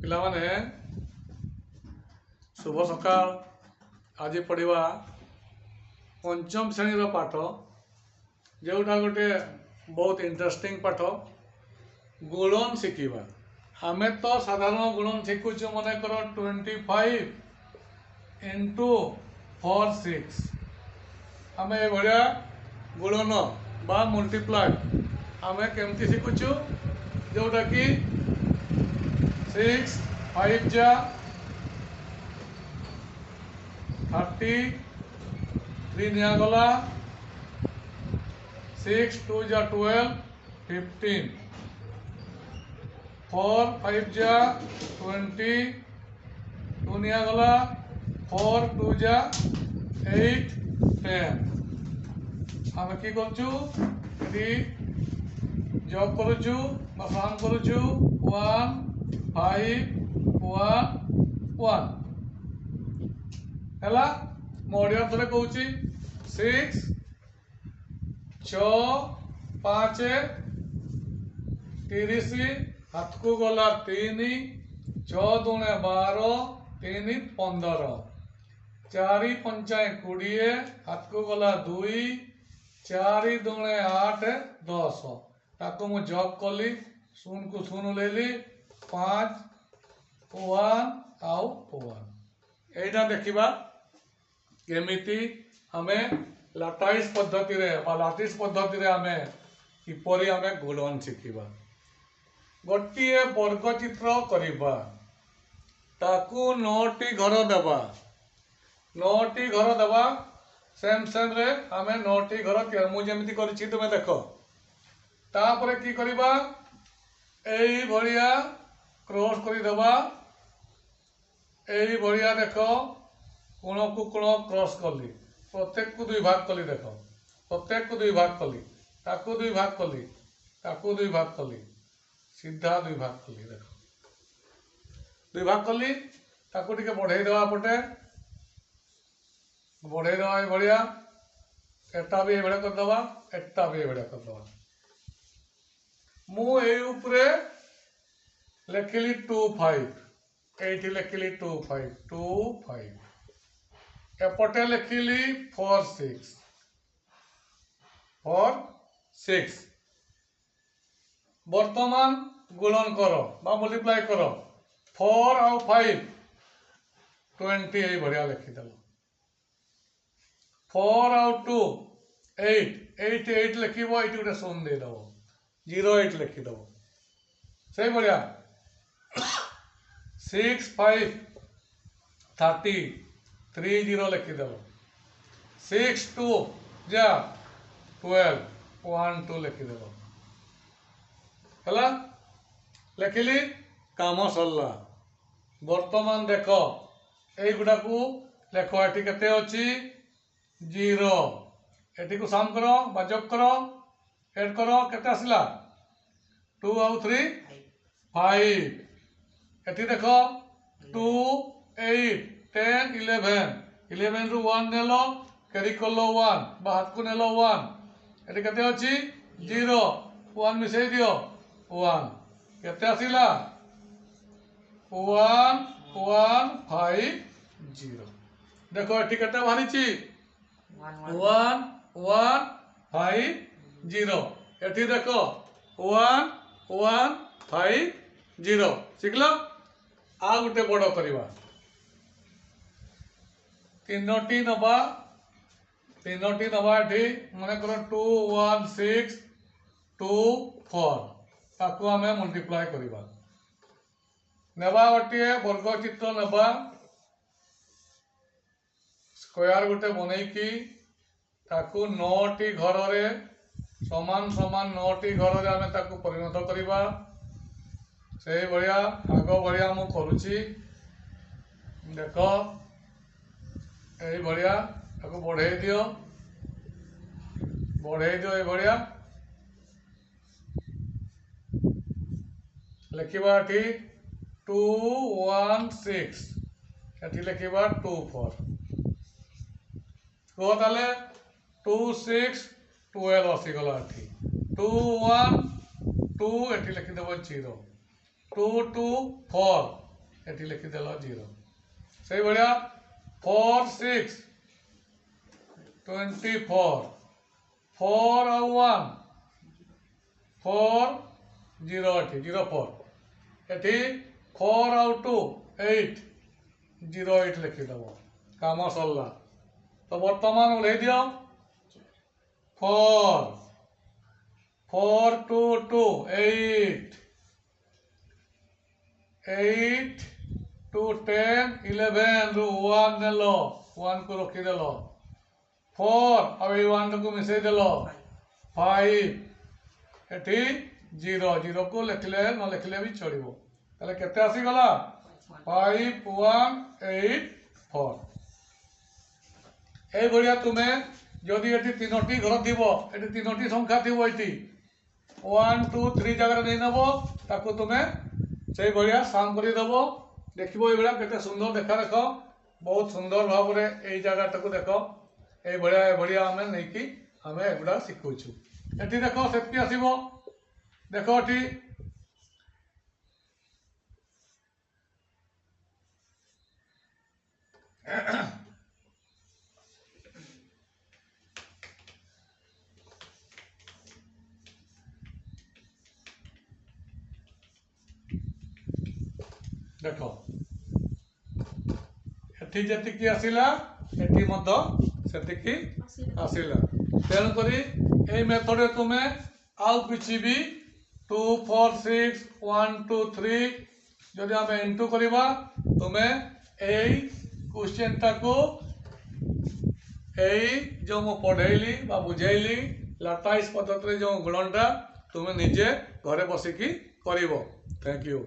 ପିଲାମାନେ शुभ सकाळ। आज पढ़ा पंचम श्रेणी पाठ जोटा गोटे बहुत इंटरेस्टिंग पाठ गुणन शिखा। आमे तो साधारण गुणन शिखुचु मन कर 25 इंटू 4 6 आमे भाया गुणन बा मल्टीप्लाई आमे केमती शिखुचु जोटा कि 6 5 जा 30 3 निगला 6 2 जा 12 15 4 5 जा 20 2 निगला 4 2 जा 8 10 आम कि जब करुचु साम करुचु 1 5 1 1 है मोड़िया थोड़े कौच 6 6 5 30 हाथ को गला 3 6 दूने 12 3 15 4 5 20 हाथ को गला 2 4 दूने 8 10 ताको मु जॉब कली शून को शून ले 5 1 आउ 1 एटा देखिबा केमिति हमें लाटाइस पद्धति रे बा लाटिस पद्धति रे हमें किपरि हमें गुणन शिखिबा। गोटिए वर्ग चित्र करिबा ताकू 9टी घर देबा 9टी घर देबा सेम सेम रे हमें 9टी घर तैयार मु जेमिति करछि तुमे देखो तापरे की करिबा एई भलिया क्रॉस करि देबा एई भलिया देखो कोण को कोण क्रॉस कली प्रत्येक को 2 भाग कली देखो प्रत्येक को 2 भाग कली ताकू 2 भाग कली ताकू 2 भाग कली सीधा 2 भाग कली देखो 2 भाग कली ताकू टिके बढ़ाई देवा पटे बढ़ाई देवा ए भलिया एटा भी ए भलिया कर देवा एटा भी ए भलिया कर देवा मु ए ऊपरे लिखिली 2 5 एठी लिखिली 2 5 2 5 एपटे लिखिली 4 6 वर्तमान गुणन कर बा मल्टीप्लाई कर 4 आउ 5 20 ए बढ़िया लिखिदेल 4 आउ 2 8 8 8 लिखिबो एठी गोटे शून्य दे दबो 08 लिखिदेव से बढ़िया 6 5 30 30 लिखिदेव 6 2 जा 12 1 2 लिखिदेव है लिखिली काम सरला। वर्तमान देख युटा को लेख ये केते अच्छी 0 एटी को साम करो बा जोग करो एड करो केते आसला 2 आउ 3 5 एटी देखो 2 8 10 11 11 रु 1 नेलो कैरी करलो 1 बा हाथ को नेलो 1 एटी केते अछि 0 1 मिसई दियो 1 केते आसिला 1 1 5 0 देखो एटी केते बाहरी छि 1 1 5 0 एठी देखो 1 1 5 0 शिखल आ गोटे बड़ करवा 3टी नवा एठी मन कर 2 1 6 2 4 ताकू आम मल्टीप्लाई करवा नेबा गोटे वर्ग चित्र नेबा स्क्वायर गोटे बनईकी ताकू 9टी घर रे समान समान 9टी घर रे आमे ताकू परिणत करवा से बढ़िया आग बढ़िया मु करुची देख यही बढ़िया ताकू बढ़ाई दियो ये बढ़िया लिखा ये 2 1 6 ये लिखा 2 4 कह ताले 2 6 12 आसीगला 2 1 2 एटी लिखिदेव 0 2 2 4 एटी लिखिदेल 0 से भाया 4 6 24 4 ଆଉ 1 4 0 एटी 0 4 एटी 4 ଆଉ 2 8 0 8 लिखिदेव काम सरला। तो बर्तमान ओल्हे दियो 4 4 2 2 8 8 2 10 11 रु 1 नेल 1 को रखिदेल 4 अब 1 को मिसई देल 5 एटी 0 0 को लिखले न लिखले भी चलिबो ताले केते आसी गला 5 1 8 4 এই ভলিয়া তুমি যদি এটি তিনটি ঘর দিব এটি তিনটি সংখ্যা দিব এটি 1 2 3 জায়গায় নেই নেব তাকে তুমি সেই ভলিয়া সাম করে দেব देखो ये केते सुंदर देखा देख बहुत सुंदर भाव में ये जगह देख ये भाया आम नहीं कि आम एगुड़ा शिखुचु ये देख से आसो देख ये देख एटी जी आसला एटी से आसला तेणुक मेथड तुम्हें आउ कि भी 2 4 6 1 2 3 जदि आम इंटू करवा तुम्हें यही क्वेश्चन टाको जो मु पढ़ेली बुझेली लाटाइस पद्धति जो गुणनटा तुम्हें निजे घरे बसिकी कर। Thank you.